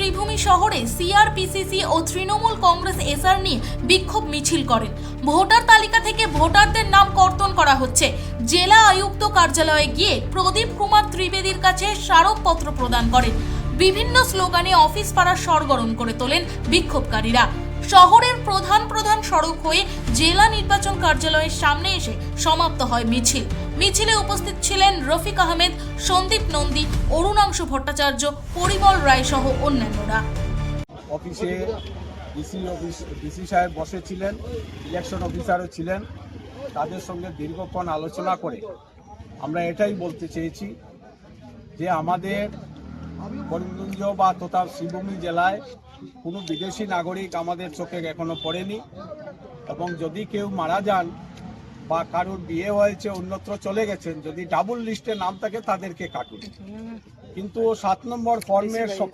শ্রীভূমি শহরে সিআরপিসিসি ও তৃণমূল কংগ্রেস এসআর নিয়ে বিক্ষোভ মিছিল করেন। ভোটার তালিকা থেকে ভোটারদের নাম কর্তন করা হচ্ছে। জেলা আয়ুক্ত কার্যালয়ে গিয়ে প্রদীপ কুমার ত্রিবেদীর কাছে স্মারকপত্র প্রদান করেন। বিভিন্ন স্লোগানে অফিস পাড়া সরগরম করে তোলেন বিক্ষোভকারীরা। শহরের প্রধান সড়ক হয়ে জেলা নির্বাচন কার্যালয়ের সামনে এসে সমাপ্ত হয় মিছিল। মিছিলে উপস্থিত ছিলেন রফিক আহমেদ, সন্দীপ নন্দী, অরুণাংশু ভট্টাচার্য, পরিমল রায় সহ অন্যান্যরা। অফিসে ডিসি সাহেব বসেছিলেন, ইলেকশন অফিসারও ছিলেন। তাদের সঙ্গে দীর্ঘক্ষণ আলোচনা করে আমরা এটাই বলতে চেয়েছি যে আমাদের করিমগঞ্জ বা তথা শ্রীভূমি জেলায় কোনো বিদেশি নাগরিক আমাদের চোখে এখনো পড়েনি, এবং যদি কেউ মারা যান বা কারোর বিয়ে হয়েছে অন্যত্র চলে গেছেন, যদি ডাবল লিস্টে নাম থাকে তাদেরকে কাটুন। কিন্তু 7 নম্বর ফর্মের সব